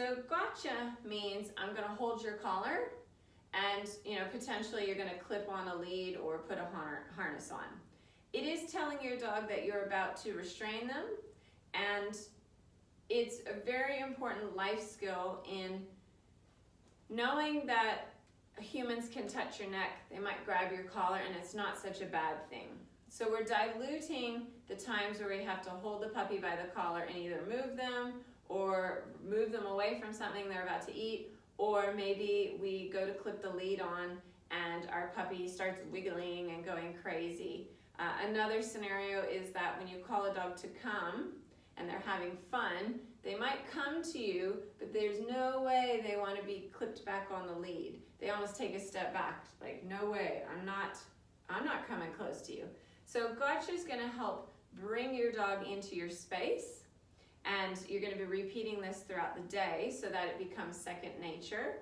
So gotcha means I'm gonna hold your collar and potentially you're gonna clip on a lead or put a harness on. It is telling your dog that you're about to restrain them, and it's a very important life skill in knowing that humans can touch your neck, they might grab your collar, and it's not such a bad thing. So we're diluting the times where we have to hold the puppy by the collar and either move them or move them away from something they're about to eat, or maybe we go to clip the lead on and our puppy starts wiggling and going crazy. Another scenario is that when you call a dog to come and they're having fun, they might come to you, but there's no way they want to be clipped back on the lead. They almost take a step back, like, no way, I'm not coming close to you. So gotcha is going to help bring your dog into your space, and you're going to be repeating this throughout the day so that it becomes second nature.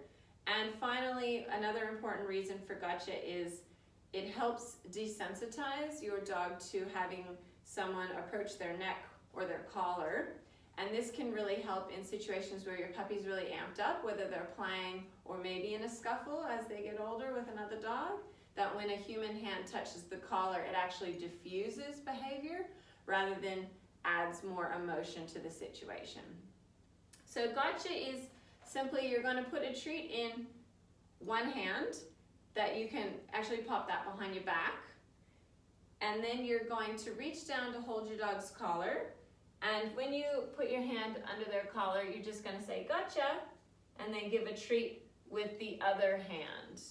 And finally, another important reason for gotcha is it helps desensitize your dog to having someone approach their neck or their collar. And this can really help in situations where your puppy's really amped up, whether they're playing or maybe in a scuffle as they get older with another dog, that when a human hand touches the collar, it actually diffuses behavior rather than adds more emotion to the situation. So gotcha is simply you're going to put a treat in one hand that you can actually pop that behind your back, and then you're going to reach down to hold your dog's collar, and when you put your hand under their collar, you're just going to say gotcha and then give a treat with the other hand.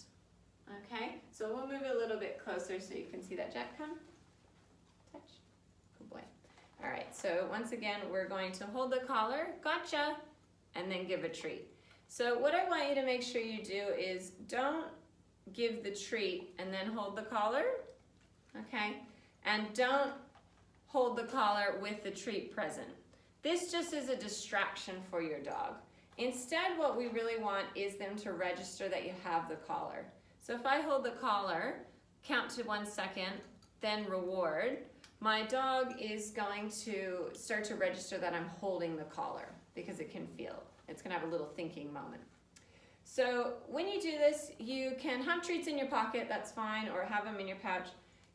Okay, so we'll move a little bit closer so you can see that. Jack, come. Touch. Good boy. All right, so once again, we're going to hold the collar, gotcha, and then give a treat. So what I want you to make sure you do is don't give the treat and then hold the collar, okay? And don't hold the collar with the treat present. This just is a distraction for your dog. Instead, what we really want is them to register that you have the collar. So if I hold the collar, count to 1 second, then reward, my dog is going to start to register that I'm holding the collar because it can feel. It's gonna have a little thinking moment. So when you do this, you can have treats in your pocket, that's fine, or have them in your pouch.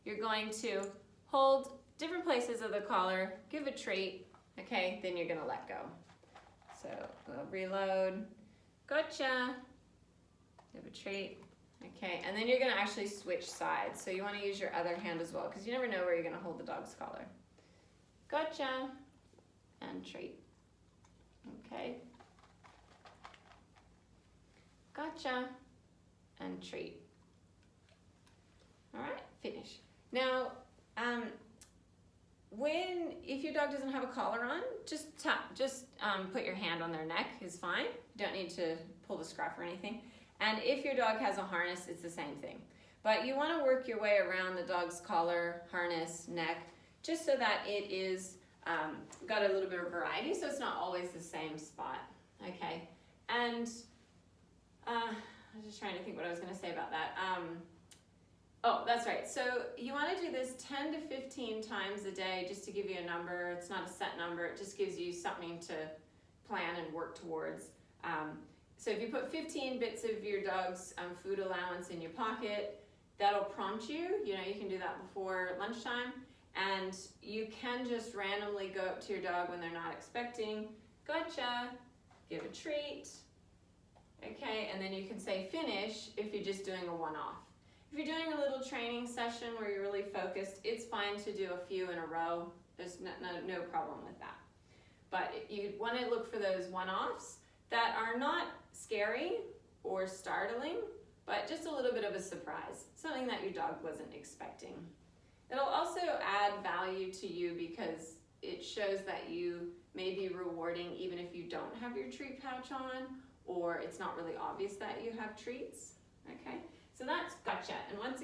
You're going to hold different places of the collar, give a treat, okay, then you're gonna let go. So we'll reload, gotcha, give a treat, okay, and then you're gonna actually switch sides. So you wanna use your other hand as well, because you never know where you're gonna hold the dog's collar. Gotcha, and treat, okay. Gotcha, and treat. All right, finish. Now, if your dog doesn't have a collar on, just put your hand on their neck is fine. You don't need to pull the scruff or anything. And if your dog has a harness, it's the same thing. But you want to work your way around the dog's collar, harness, neck, just so that it is got a little bit of variety, so it's not always the same spot. Okay, and I was just trying to think what I was going to say about that. Oh, that's right. So you want to do this 10 to 15 times a day, just to give you a number. It's not a set number. It just gives you something to plan and work towards. So if you put 15 bits of your dog's food allowance in your pocket, that'll prompt you. You can do that before lunchtime. And you can just randomly go up to your dog when they're not expecting, gotcha, give a treat, okay, and then you can say finish if you're just doing a one-off. If you're doing a little training session where you're really focused, it's fine to do a few in a row. There's no problem with that. But you want to look for those one-offs that are not scary or startling, but just a little bit of a surprise, something that your dog wasn't expecting. It'll also add value to you because it shows that you may be rewarding even if you don't have your treat pouch on, or it's not really obvious that you have treats, okay? So that's gotcha. And once